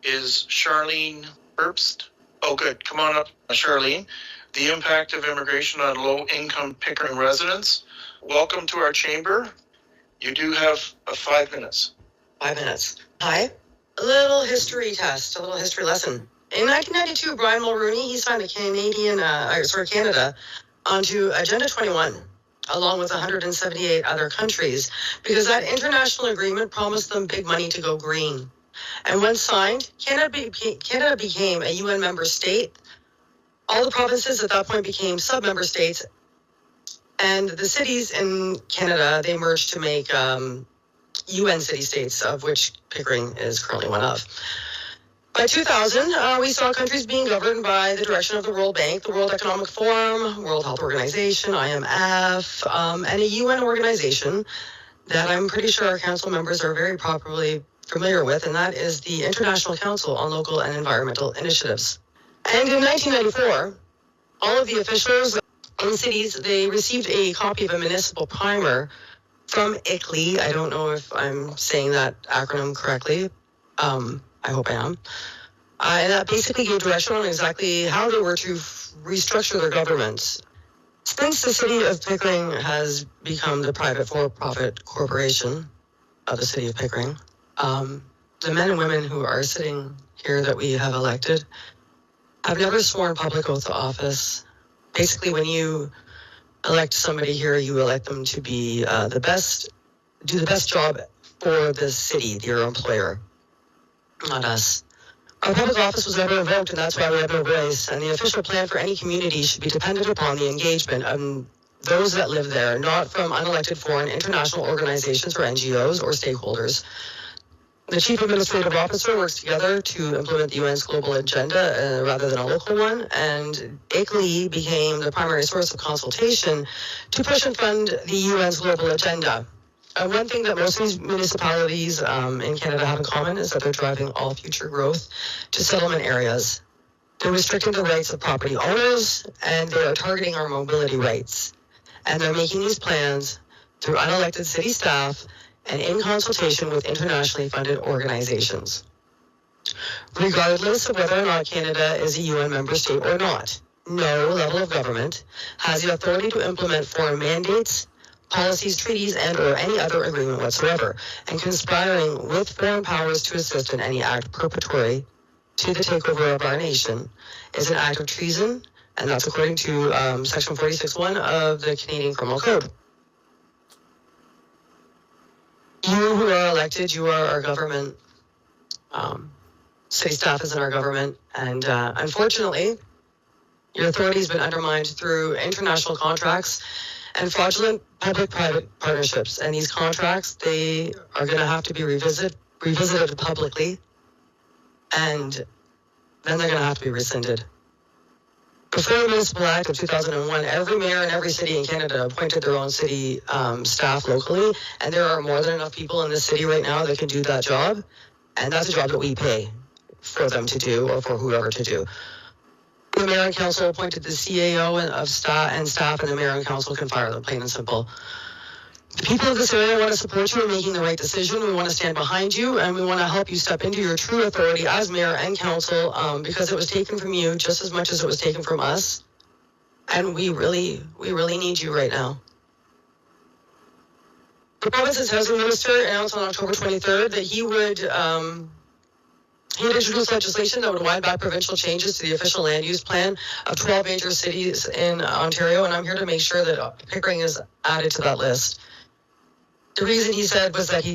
is Charlene Herbst. Oh, good. Come on up, Charlene. The impact of immigration on low-income Pickering residents. Welcome to our chamber. You do have 5 minutes. 5 minutes. Hi. A little history test, a little history lesson. In 1992, Brian Mulroney, he signed Canada onto Agenda 21, along with 178 other countries, because that international agreement promised them big money to go green. And when signed, Canada became a UN member state. All the provinces at that point became sub-member states. And the cities in Canada, they merged to make UN city-states, of which Pickering is currently one of. By 2000, we saw countries being governed by the direction of the World Bank, the World Economic Forum, World Health Organization, IMF, and a UN organization that I'm pretty sure our council members are very properly familiar with, and that is the International Council on Local and Environmental Initiatives. And in 1994, all of the officials in cities, they received a copy of a municipal primer from ICLEI. I don't know if I'm saying that acronym correctly. I hope I am. And that basically gave direction on exactly how they were to restructure their governments. Since the city of Pickering has become the private for-profit corporation of the city of Pickering, the men and women who are sitting here that we have elected have never sworn public oath of office. Basically, when you elect somebody here, you elect them to be do the best job for the city, your employer, not us. Our public office was never invoked, and that's why we have no voice. And the official plan for any community should be dependent upon the engagement of those that live there, not from unelected foreign international organizations or NGOs or stakeholders. The Chief Administrative Officer works together to implement the UN's global agenda rather than a local one, and ICLEI became the primary source of consultation to push and fund the UN's global agenda. One thing that most of these municipalities in Canada have in common is that they're driving all future growth to settlement areas. They're restricting the rights of property owners, and they are targeting our mobility rights. And they're making these plans through unelected city staff and in consultation with internationally funded organizations. Regardless of whether or not Canada is a UN member state or not, no level of government has the authority to implement foreign mandates, policies, treaties, and or any other agreement whatsoever, and conspiring with foreign powers to assist in any act preparatory to the takeover of our nation is an act of treason, and that's according to Section 46.1 of the Canadian Criminal Code. You who are elected, you are our government. City staff is in our government, and unfortunately, your authority has been undermined through international contracts and fraudulent public-private partnerships. And these contracts, they are going to have to be revisited publicly, and then they're going to have to be rescinded. Before the Municipal Act of 2001, every mayor in every city in Canada appointed their own city staff locally, and there are more than enough people in this city right now that can do that job, and that's a job that we pay for them to do or for whoever to do. The mayor and council appointed the CAO and staff, and the mayor and council can fire them, plain and simple. The people of this area want to support you in making the right decision. We want to stand behind you, and we want to help you step into your true authority as mayor and council, because it was taken from you just as much as it was taken from us. And we really need you right now. The province's housing minister announced on October 23rd that he would introduce legislation that would wind back provincial changes to the official land use plan of 12 major cities in Ontario, and I'm here to make sure that Pickering is added to that list. The reason he said was that he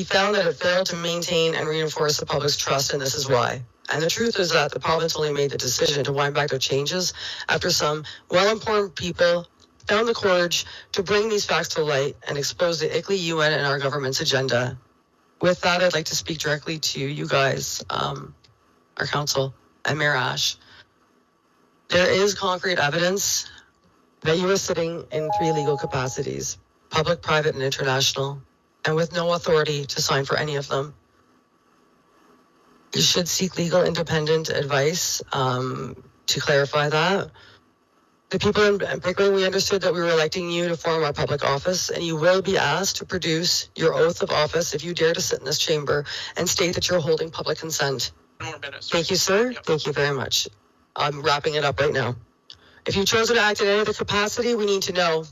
found that it failed to maintain and reinforce the public's trust, and this is why. And the truth is that the province only made the decision to wind back their changes after some well-informed people found the courage to bring these facts to light and expose the ICLEI, UN, and our government's agenda. With that, I'd like to speak directly to you guys, our council, and Mayor Ash. There is concrete evidence that you are sitting in 3 legal capacities: public, private, and international, and with no authority to sign for any of them. You should seek legal independent advice to clarify that. The people in Pickering, we understood that we were electing you to form our public office, and you will be asked to produce your oath of office if you dare to sit in this chamber and state that you're holding public consent No more minutes. Thank you, sir. Yep. Thank you very much. I'm wrapping it up right now. If you've chosen to act in any other capacity, we need to know.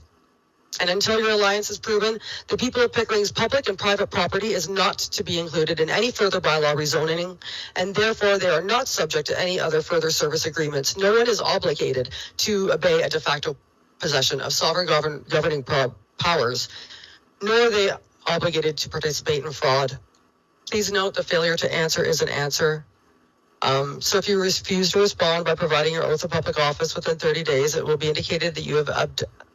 And until your alliance is proven, the people of Pickering's public and private property is not to be included in any further bylaw rezoning, and therefore they are not subject to any other further service agreements. No one is obligated to obey a de facto possession of sovereign governing powers, nor are they obligated to participate in fraud. Please note the failure to answer is an answer. So if you refuse to respond by providing your oath of public office within 30 days, it will be indicated that you have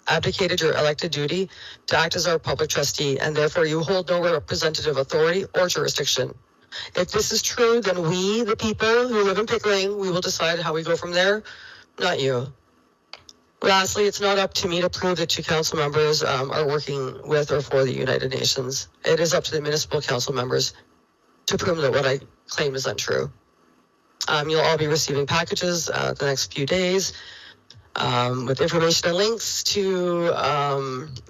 abdicated your elected duty to act as our public trustee, and therefore you hold no representative authority or jurisdiction. If this is true, then we, the people who live in Pickering, we will decide how we go from there, not you. Lastly, it's not up to me to prove that two council members are working with or for the United Nations. It is up to the municipal council members to prove that what I claim is untrue. You'll all be receiving packages the next few days with information and links to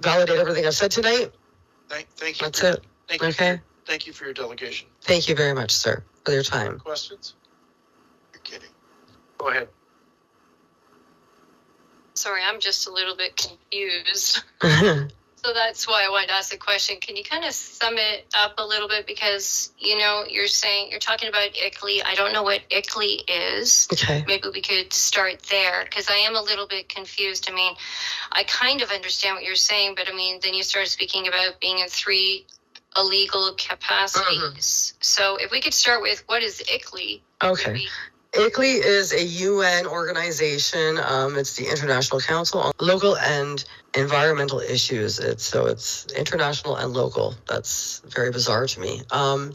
validate everything I've said tonight. Thank you. That's it. Okay. Thank you for your delegation. Thank you very much, sir, for your time. Questions? You're kidding. Go ahead. Sorry, I'm just a little bit confused. So that's why I wanted to ask the question. Can you kind of sum it up a little bit? Because, you know, you're talking about ICLEI. I don't know what ICLEI is. Okay. Maybe we could start there, because I am a little bit confused. I mean, I kind of understand what you're saying, but I mean, then you started speaking about being in 3 illegal capacities. So if we could start with, what is ICLEI? Okay. ICLEI is a UN organization. It's the International Council on Local and Environmental Issues. It's international and local. That's very bizarre to me. I'm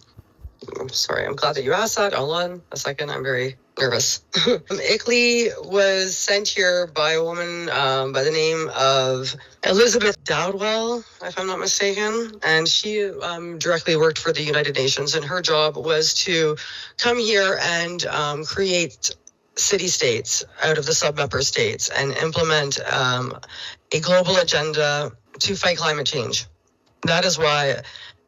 sorry. I'm glad that you asked that. Hold on a second. I'm very nervous. ICLEI was sent here by a woman by the name of Elizabeth Dowdwell, if I'm not mistaken. And she directly worked for the United Nations, and her job was to come here and create city-states out of the sub-member states and implement a global agenda to fight climate change. That is why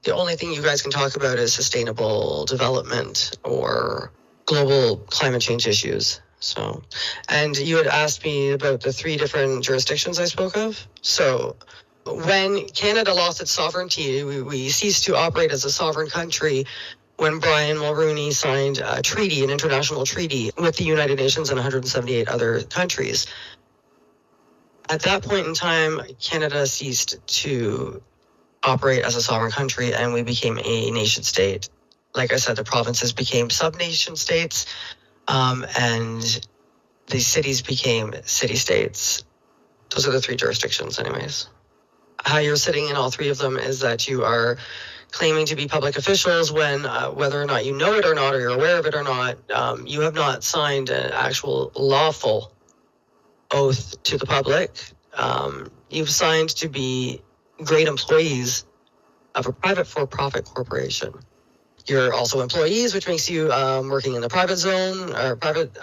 the only thing you guys can talk about is sustainable development or global climate change issues. So, and you had asked me about the 3 different jurisdictions I spoke of. So when Canada lost its sovereignty, we ceased to operate as a sovereign country when Brian Mulroney signed a treaty, an international treaty with the United Nations and 178 other countries. At that point in time, Canada ceased to operate as a sovereign country, and we became a nation state. Like I said, the provinces became sub-nation states, and the cities became city-states. Those are the 3 jurisdictions anyways. How you're sitting in all 3 of them is that you are claiming to be public officials when, whether or not you know it or not, or you're aware of it or not, you have not signed an actual lawful oath to the public. You've signed to be great employees of a private for-profit corporation. You're also employees, which makes you working in the private zone or private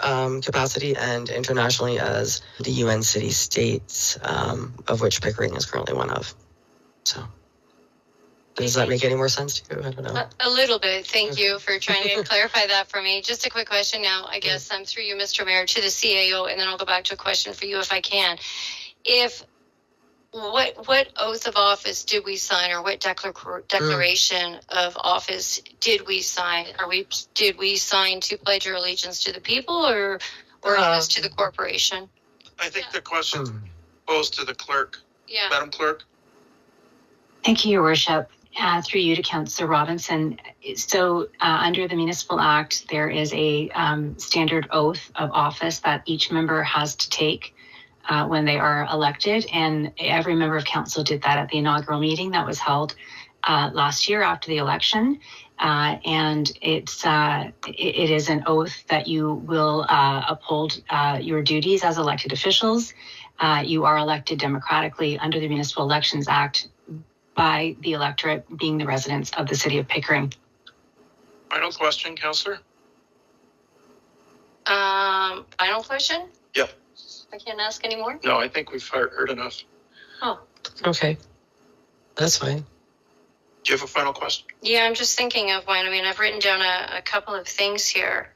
capacity, and internationally as the UN city-states, of which Pickering is currently one of. So, does that make any more sense to you? I don't know. A little bit. Thank you for trying to clarify that for me. Just a quick question now, I guess, through you, Mr. Mayor, to the CAO, and then I'll go back to a question for you if I can. What oath of office did we sign, or what declaration of office did we sign? Did we sign to pledge our allegiance to the people, or just to the corporation? I think the question goes to the clerk. Yeah. Madam Clerk. Thank you, Your Worship. Through you to Councillor Robinson. So under the Municipal Act, there is a standard oath of office that each member has to take when they are elected, and every member of council did that at the inaugural meeting that was held last year after the election. And it is an oath that you will uphold your duties as elected officials. You are elected democratically under the Municipal Elections Act by the electorate being the residents of the city of Pickering. Final question, Councillor? Final question? Yep. I can't ask any more? No, I think we've heard enough. Oh. Okay. That's fine. Do you have a final question? Yeah, I'm just thinking of one. I mean, I've written down a couple of things here.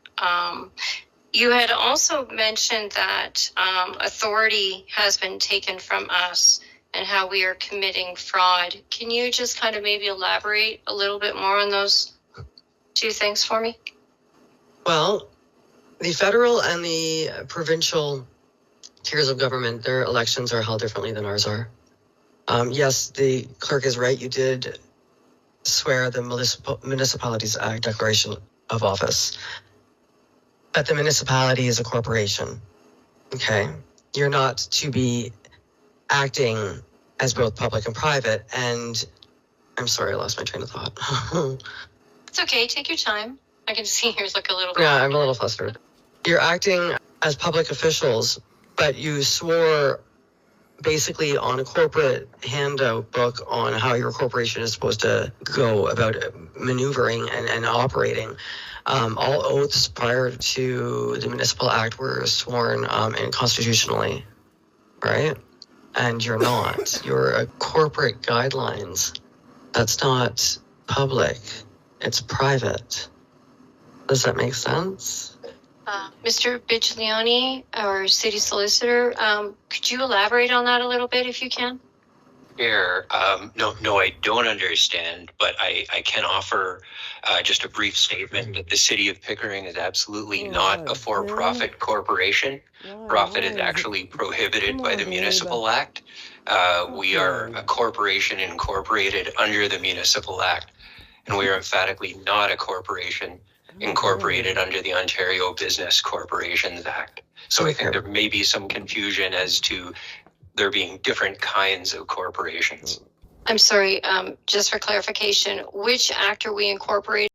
You had also mentioned that authority has been taken from us and how we are committing fraud. Can you just kind of maybe elaborate a little bit more on those two things for me? Well, the federal and the provincial tiers of government, their elections are held differently than ours are. Yes, the clerk is right. You did swear the Municipalities Act Declaration of Office. But the municipality is a corporation. Okay? You're not to be acting as both public and private. And I'm sorry, I lost my train of thought. It's okay. Take your time. I can see yours look a little bit. Yeah, I'm a little flustered. You're acting as public officials, but you swore basically on a corporate handout book on how your corporation is supposed to go about maneuvering and operating. All oaths prior to the Municipal Act were sworn and constitutionally, right? And you're not. You're a corporate guidelines. That's not public. It's private. Does that make sense? Mr. Biglione, our city solicitor, could you elaborate on that a little bit if you can? Sure. No, I don't understand, but I can offer just a brief statement that the city of Pickering is absolutely not a for-profit corporation. Profit is actually prohibited by the Municipal Act. We are a corporation incorporated under the Municipal Act, and we are emphatically not a corporation incorporated under the Ontario Business Corporations Act. So I think there may be some confusion as to there being different kinds of corporations. I'm sorry, just for clarification, which act are we incorporating